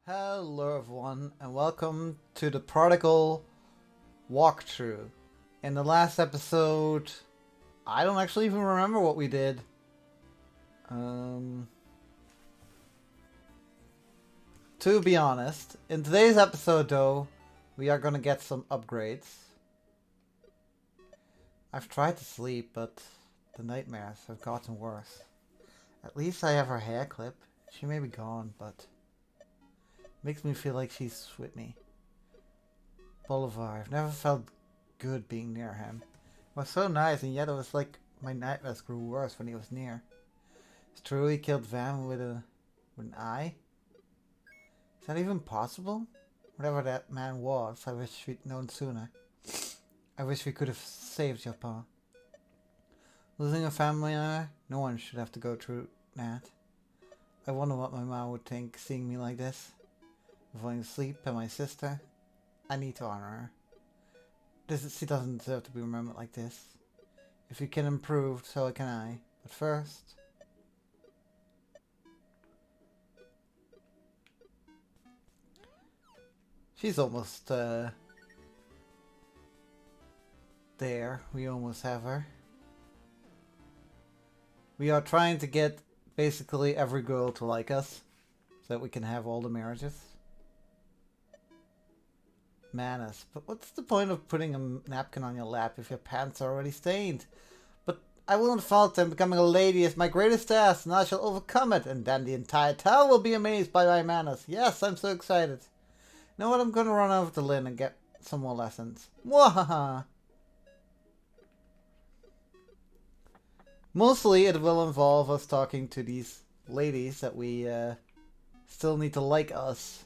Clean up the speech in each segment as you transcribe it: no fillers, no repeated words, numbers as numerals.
Hello everyone and welcome to the Prodigal walkthrough. In the last episode, I don't actually even remember what we did. To be honest, in today's episode though, we are gonna get some upgrades. I've tried to sleep, but the nightmares have gotten worse. At least I have her hair clip. She may be gone, but makes me feel like she's with me. Boulevard. I've never felt good being near him. It was so nice, and yet it was like my nightmares grew worse when he was near. It's true he killed Vann with an eye? Is that even possible? Whatever that man was, I wish we'd known sooner. I wish we could have saved Japan. Losing a family member? No one should have to go through that. I wonder what my mom would think seeing me like this. Avoiding sleep and my sister. I need to honor her. She doesn't deserve to be remembered like this. If you can improve, so can I. But first... She's almost, there. We almost have her. We are trying to get basically every girl to like us, so that we can have all the marriages. Manners. But what's the point of putting a napkin on your lap if your pants are already stained? But I will not fault them. Becoming a lady is my greatest task, and I shall overcome it. And then the entire town will be amazed by my manners. Yes, I'm so excited. You know what? I'm going to run over to Lynn and get some more lessons. Mwahaha! Mostly it will involve us talking to these ladies that we still need to like us.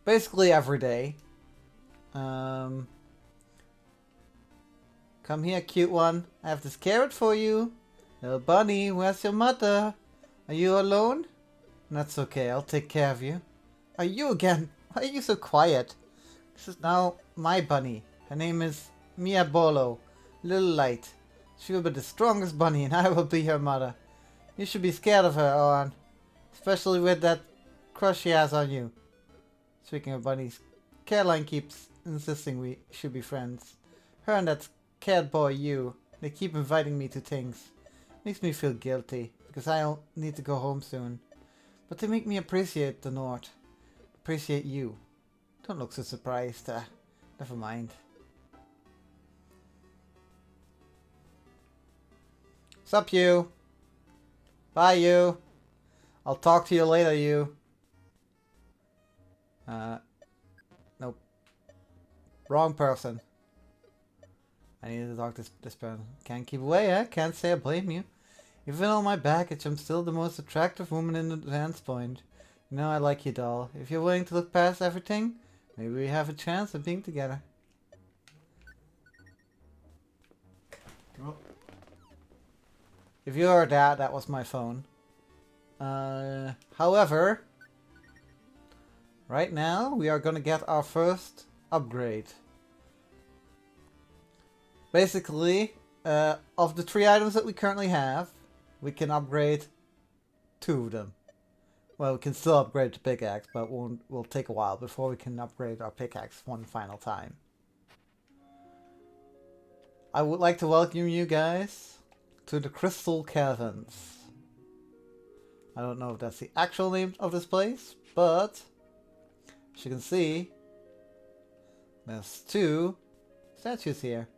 Basically every day. Come here, cute one. I have this carrot for you. Little bunny, where's your mother? Are you alone? That's okay, I'll take care of you. Are you again? Why are you so quiet? This is now my bunny. Her name is Mia Bolo. Little light. She will be the strongest bunny and I will be her mother. You should be scared of her, Owen. Especially with that crush she has on you. Speaking of bunnies, Caroline keeps insisting we should be friends. Her and that cat boy you, they keep inviting me to things. Makes me feel guilty, because I need to go home soon. But they make me appreciate the North. Appreciate you. Don't look so surprised. Never mind. Sup, you? Bye, you. I'll talk to you later, you. Nope. Wrong person. I need to talk to this person. Can't keep away, eh? Can't say I blame you. Even on my baggage, I'm still the most attractive woman in the dance point. You know I like you, doll. If you're willing to look past everything, maybe we have a chance of being together. Oh. If you heard that, that was my phone. However, right now we are gonna get our first upgrade. Basically, of the 3 items that we currently have, we can upgrade 2 of them. Well, we can still upgrade the pickaxe, but will take a while before we can upgrade our pickaxe one final time. I would like to welcome you guys to the Crystal Caverns. I don't know if that's the actual name of this place, but as you can see, there's 2 statues here.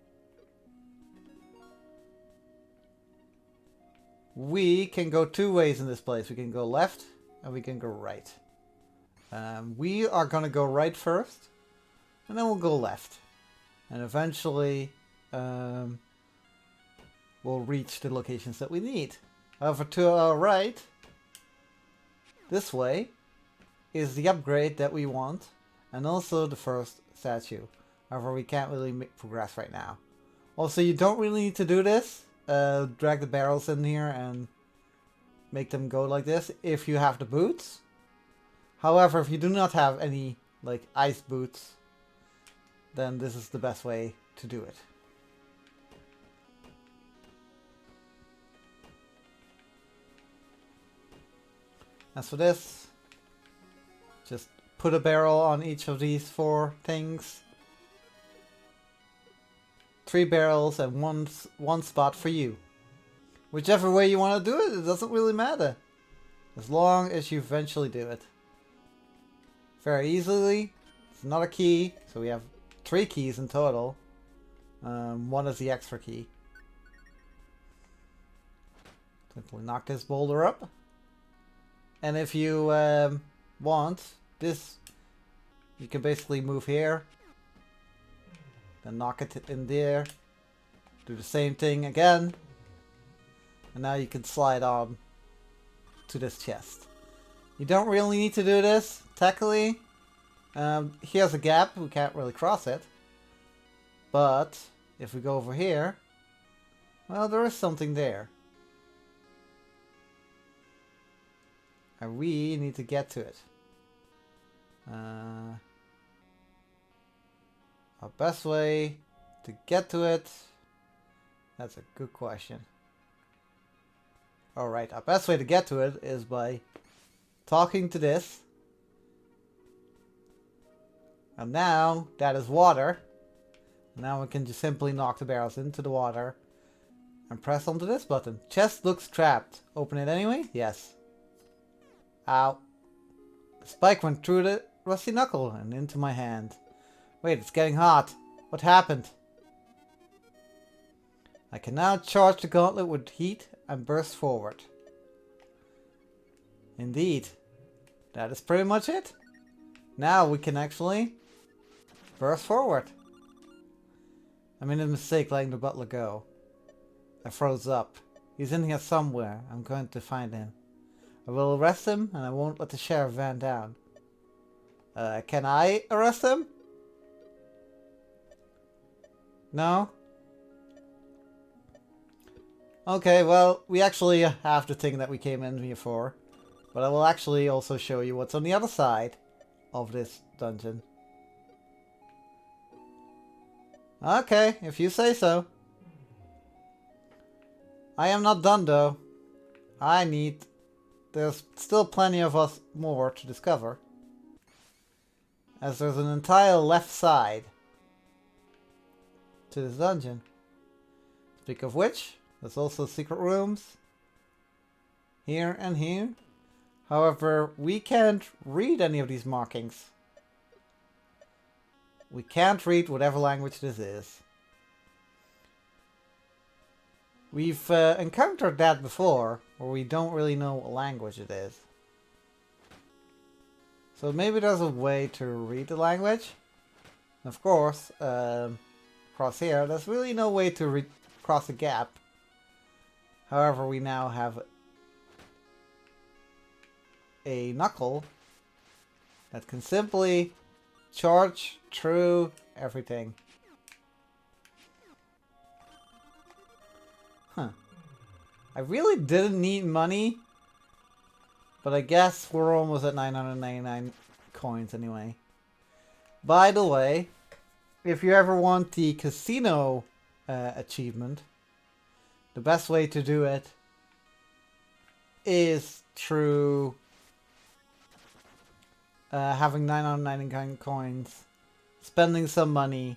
We can go 2 ways in this place. We can go left and we can go right. We are going to go right first, and then we'll go left. And eventually we'll reach the locations that we need. However, to our right, this way, is the upgrade that we want, and also the first statue. However, we can't really progress right now. Also, you don't really need to do this. Drag the barrels in here and make them go like this if you have the boots. However, if you do not have any like ice boots, then this is the best way to do it. As for this, Just put a barrel on each of these 4 things. 3 barrels and one spot for you. Whichever way you want to do it, it doesn't really matter. As long as you eventually do it. Very easily. It's not a key, so we have 3 keys in total. 1 is the extra key. Simply knock this boulder up. And if you want, this, you can basically move here. Then knock it in there. Do the same thing again. And now you can slide on to this chest. You don't really need to do this, technically. Here's a gap, we can't really cross it. But if we go over here, well, there is something there. And we need to get to it. Our best way to get to it, that's a good question. Alright, our best way to get to it is by talking to this. And now that is water. Now we can just simply knock the barrels into the water and press onto this button. Chest looks trapped. Open it anyway? Yes. Ow. The spike went through the rusty knuckle and into my hand. Wait, it's getting hot. What happened? I can now charge the gauntlet with heat and burst forward. Indeed. That is pretty much it. Now we can actually burst forward. I made a mistake letting the butler go. I froze up. He's in here somewhere. I'm going to find him. I will arrest him and I won't let the sheriff Vann down. Can I arrest him? No? Okay, well, we actually have the thing that we came in here for. But I will actually also show you what's on the other side of this dungeon. Okay, if you say so. I am not done though. There's still plenty of us more to discover. As there's an entire left side to this dungeon. Speak of which, there's also secret rooms here and here. However, we can't read any of these markings. We can't read whatever language this is. We've encountered that before, where we don't really know what language it is. So maybe there's a way to read the language. Of course, across here, there's really no way to cross a gap. However, we now have a knuckle that can simply charge through everything. Huh. I really didn't need money, but I guess we're almost at 999 coins anyway. By the way, if you ever want the casino achievement, the best way to do it is through having 999 coins, spending some money,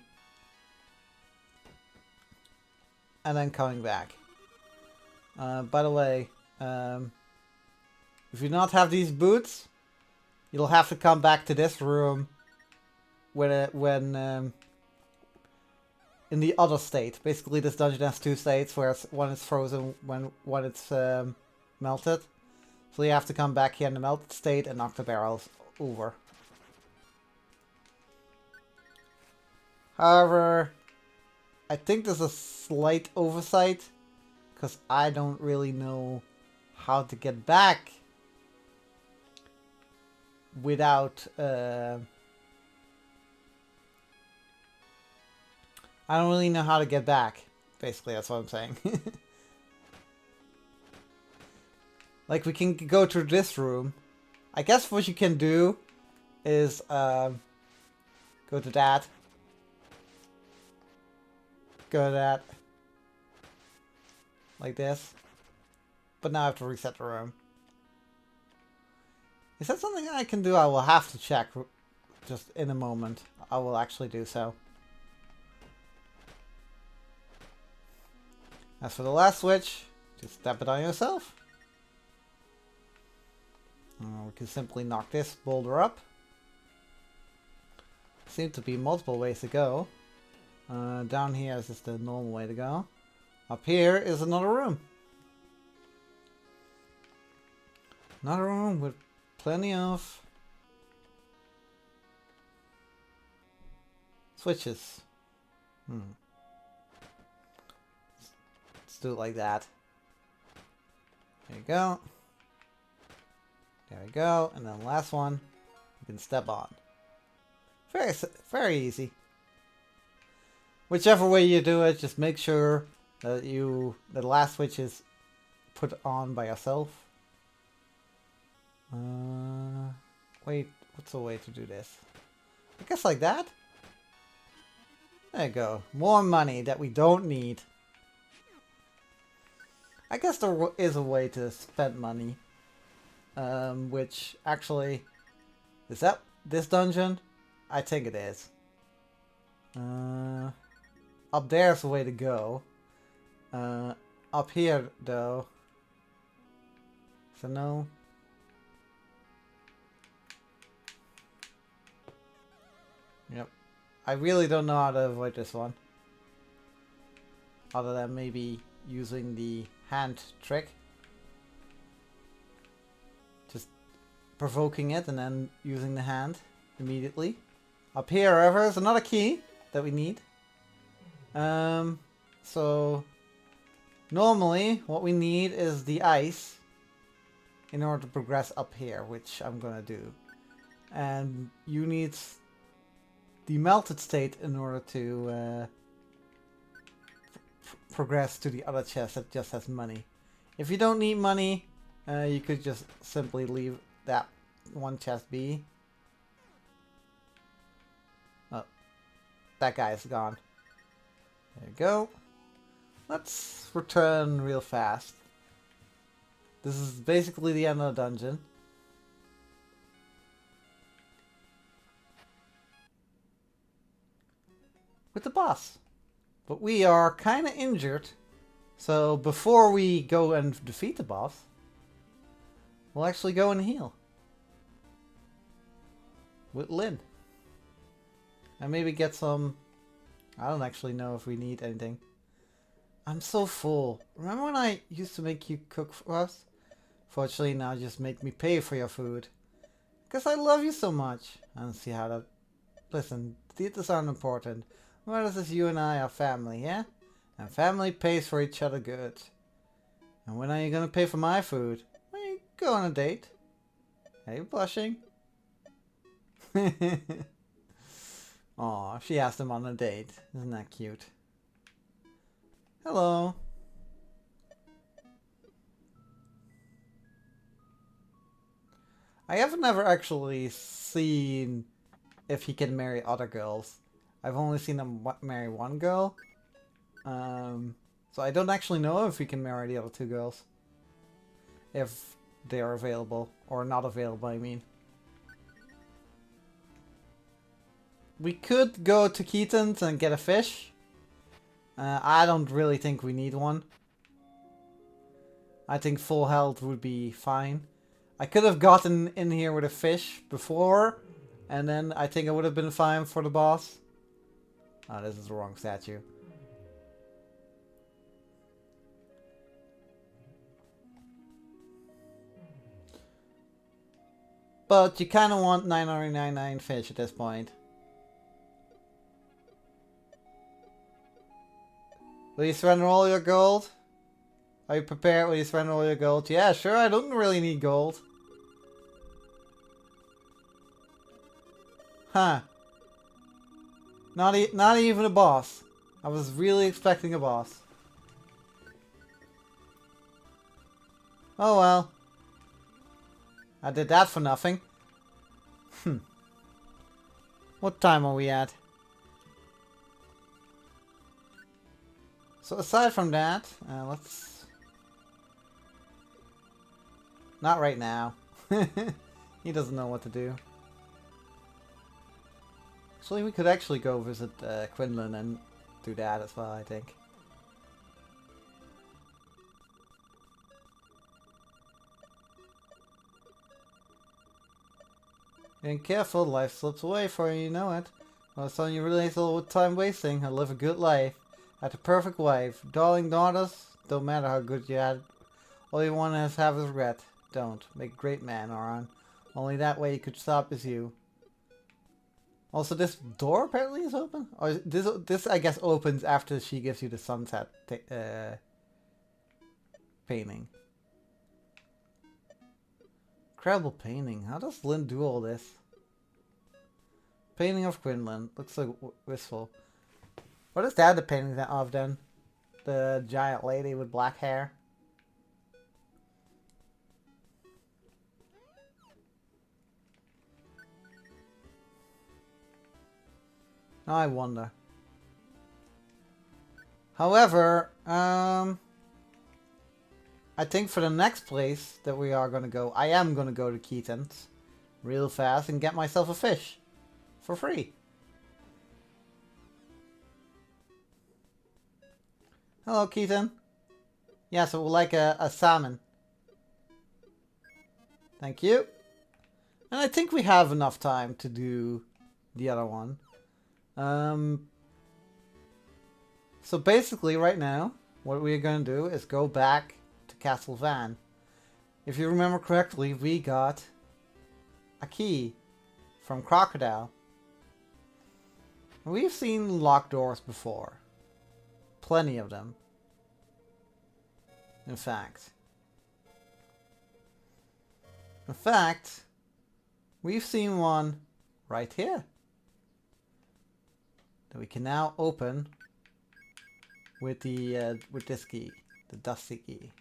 and then coming back. By the way, if you not have these boots, you'll have to come back to this room when in the other state. Basically, this dungeon has 2 states, where one is frozen when it's melted. So you have to come back here in the melted state and knock the barrels over. However, I think there's a slight oversight, because I don't really know how to get back without I don't really know how to get back. Basically, that's what I'm saying. Like, we can go through this room. I guess what you can do is go to that. Go to that. Like this. But now I have to reset the room. Is that something I can do? I will have to check just in a moment. I will actually do so. As for the last switch, just step it on yourself. We can simply knock this boulder up. Seem to be multiple ways to go. Down here is just the normal way to go. Up here is another room. Another room with plenty of switches. Let's do it like that. There you go. There we go. And then the last one, you can step on. Very easy. Whichever way you do it, just make sure that the last switch is put on by yourself. Wait, what's the way to do this? I guess like that? There you go. More money that we don't need. I guess there is a way to spend money. Which actually... Is that this dungeon? I think it is. Up there's the way to go. Up here, though. So no. Yep. I really don't know how to avoid this one. Other than maybe using the hand trick. Just provoking it and then using the hand immediately. Up here, however, is another key that we need. So normally what we need is the ice in order to progress up here, which I'm gonna do. And you need the melted state in order to progress to the other chest that just has money. If you don't need money, you could just simply leave that one chest be. Oh, that guy's gone. There you go. Let's return real fast. This is basically the end of the dungeon. With the boss. But we are kind of injured. So before we go and defeat the boss, we'll actually go and heal. With Lynn. And maybe get some... I don't actually know if we need anything. I'm so full. Remember when I used to make you cook for us? Fortunately now just make me pay for your food. Because I love you so much. I don't see how that... Listen, details aren't important. What is this? You and I are family, yeah? And family pays for each other good. And when are you gonna pay for my food? When you go on a date. Are you blushing? Aw, she asked him on a date. Isn't that cute? Hello. I haven't ever actually seen if he can marry other girls. I've only seen him marry one girl. So I don't actually know if he can marry the other two girls. If they are available. Or not available, I mean. We could go to Keaton's and get a fish. I don't really think we need one. I think full health would be fine. I could have gotten in here with a fish before. And then I think I would have been fine for the boss. Oh, this is the wrong statue. But you kind of want 999 fish at this point. Will you surrender all your gold? Are you prepared? Will you surrender all your gold? Yeah, sure, I don't really need gold. Huh. Not even a boss. I was really expecting a boss. Oh well. I did that for nothing. What time are we at? So aside from that, let's... Not right now. He doesn't know what to do. Actually, we could actually go visit Quinlan and do that as well, I think. Being careful, life slips away before you know it. Well, son, you realize all the time wasting and live a good life. Had a perfect wife. Darling daughters, don't matter how good you had. All you want to have is regret. Don't. Make a great man, Oran. Only that way you could stop is you. Also, this door apparently is open? Or this I guess opens after she gives you the sunset painting. Incredible painting. How does Lynn do all this? Painting of Quinlan. Looks so wistful. What is that the painting of then? The giant lady with black hair? I wonder. However, I think for the next place that we are gonna go, I am gonna go to Keaton's real fast and get myself a fish for free. Hello, Keaton. Yes, I would like a salmon. Thank you. And I think we have enough time to do the other one. So basically right now, what we're going to do is go back to Castle Vann. If you remember correctly, we got a key from Crocodile. We've seen locked doors before. Plenty of them. In fact, we've seen one right here that we can now open with the with this key, the dusty key.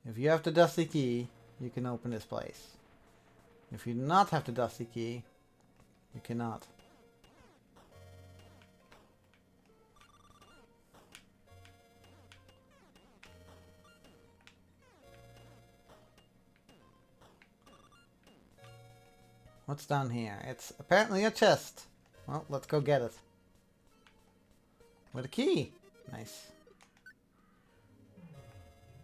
If you have the dusty key, you can open this place. If you do not have the dusty key, you cannot. What's down here? It's apparently a chest. Well, let's go get it. With a key. Nice.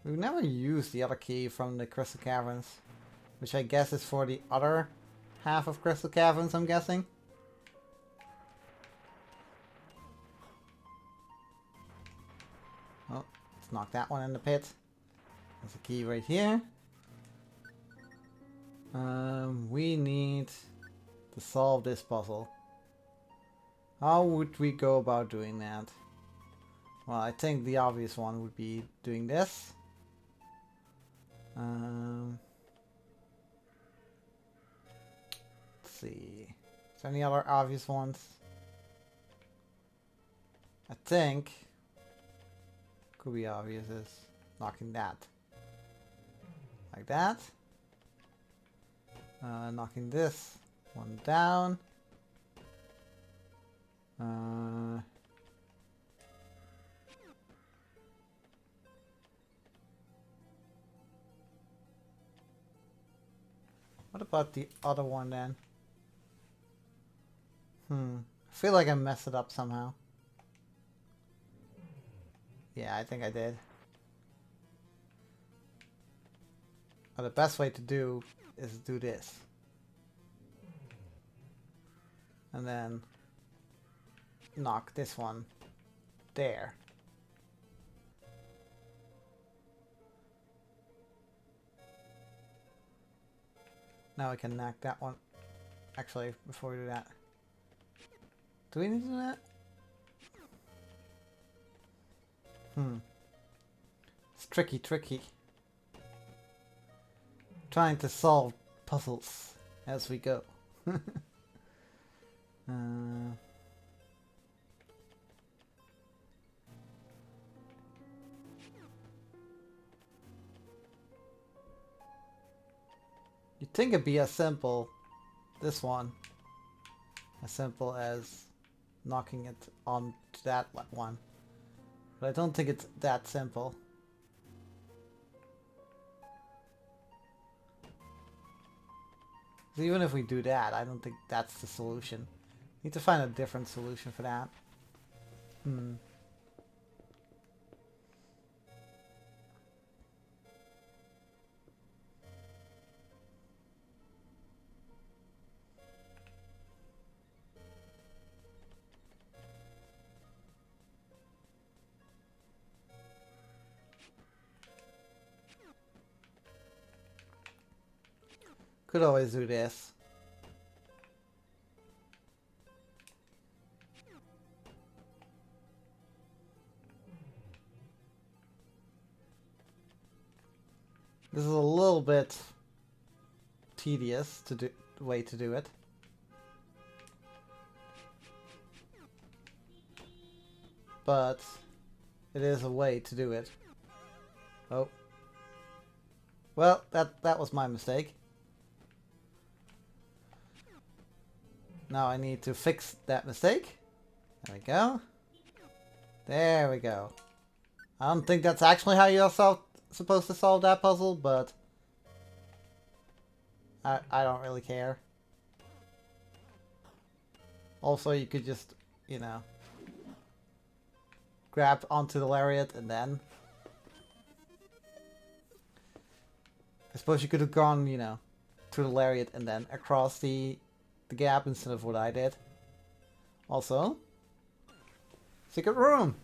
We've never used the other key from the Crystal Caverns, which I guess is for the other half of Crystal Caverns, I'm guessing. Oh, let's knock that one in the pit. There's a key right here. We need to solve this puzzle. How would we go about doing that? Well, I think the obvious one would be doing this. Let's see. Is there any other obvious ones? I think could be obvious is knocking that. Like that. Knocking this one down. What about the other one then? I feel like I messed it up somehow. Yeah, I think I did. But the best way to do is do this. And then knock this one there. Now we can knock that one. Actually, before we do that. Do we need to do that? It's tricky. Trying to solve puzzles as we go. You'd think it'd be as simple, this one, as simple as knocking it onto that one. But I don't think it's that simple. Even if we do that, I don't think that's the solution. Need to find a different solution for that. Could always do this. This is a little bit tedious to do, way to do it. But it is a way to do it. Oh. Well, that was my mistake. Now I need to fix that mistake. There we go. There we go. I don't think that's actually how you're supposed to solve that puzzle, but I don't really care. Also, you could just, you know, grab onto the lariat and then... I suppose you could have gone, you know, through the lariat and then across the gap instead of what I did. Also, secret room.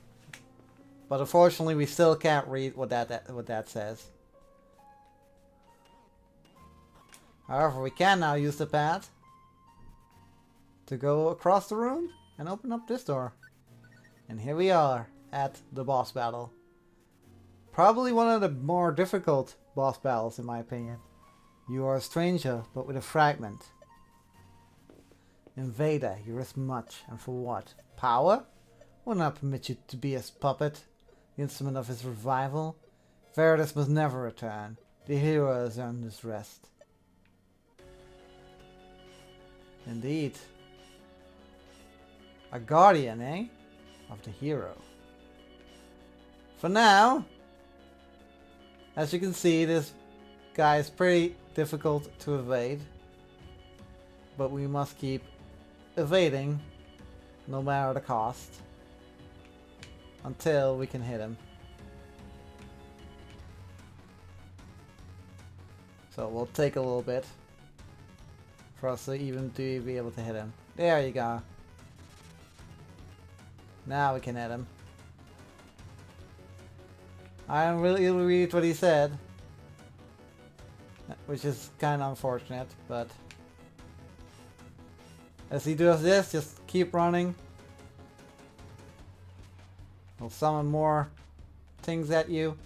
But unfortunately, we still can't read what that says. However, we can now use the pad to go across the room and open up this door. And here we are at the boss battle. Probably one of the more difficult boss battles, in my opinion. You are a stranger, but with a fragment. Invader, you risk much, and for what? Power? Will not permit you to be his puppet, the instrument of his revival. Veritas must never return. The hero has earned his rest. Indeed. A guardian, eh? Of the hero. For now, as you can see, this guy is pretty difficult to evade. But we must keep evading, no matter the cost, until we can hit him. So it will take a little bit for us to even be able to hit him. There you go. Now we can hit him. I don't really read what he said, which is kind of unfortunate, but as he does this, just keep running. He'll summon more things at you.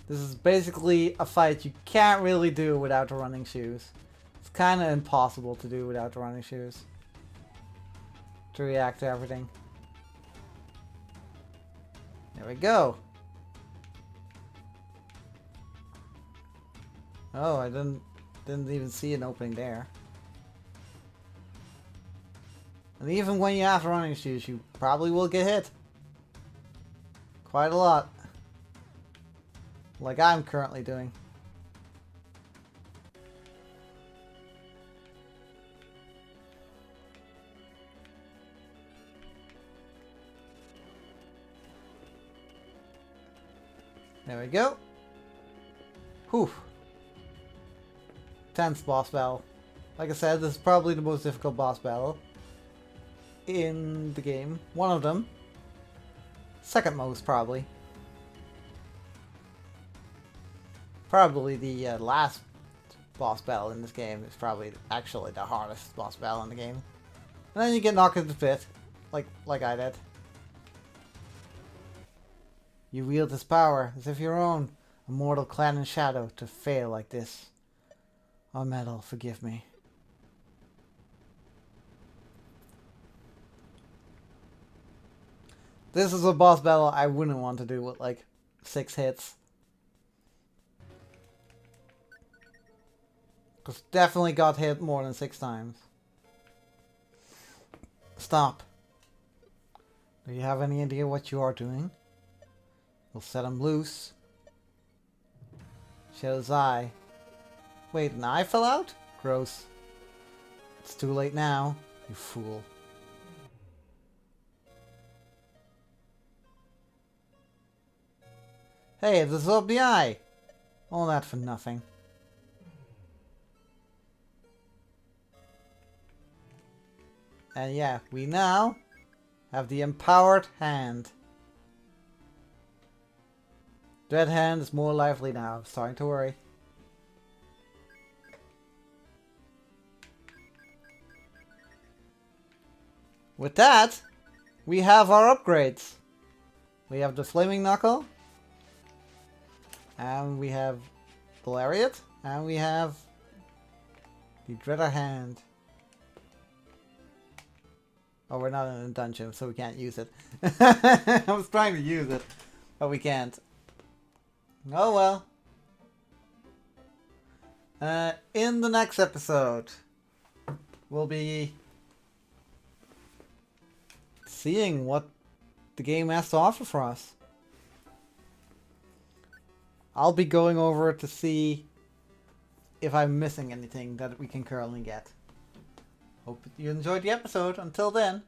This is basically a fight you can't really do without the running shoes. It's kind of impossible to do without the running shoes. To react to everything. There we go. Oh, I didn't even see an opening there. And even when you have running shoes, you probably will get hit. Quite a lot. Like I'm currently doing. There we go. Whew. Tense boss battle. Like I said, this is probably the most difficult boss battle in the game. One of them. Second most, probably. Probably the last boss battle in this game is probably actually the hardest boss battle in the game. And then you get knocked into the pit, like I did. You wield this power as if your own, a mortal clad in shadow, to fail like this. Oh, Metal, forgive me. This is a boss battle I wouldn't want to do with like 6 hits. Because definitely got hit more than 6 times. Stop. Do you have any idea what you are doing? We'll set him loose. Shadow's eye. Wait, an eye fell out? Gross. It's too late now, you fool. Hey, this is up the eye! All that for nothing. And yeah, we now have the empowered hand. Dread hand is more lively now. I'm starting to worry. With that, we have our upgrades. We have the Flaming Knuckle. And we have the Lariat. And we have the Dreader Hand. Oh, we're not in a dungeon, so we can't use it. I was trying to use it, but we can't. Oh well. In the next episode, we'll be seeing what the game has to offer for us. I'll be going over to see if I'm missing anything that we can currently get. Hope you enjoyed the episode. Until then.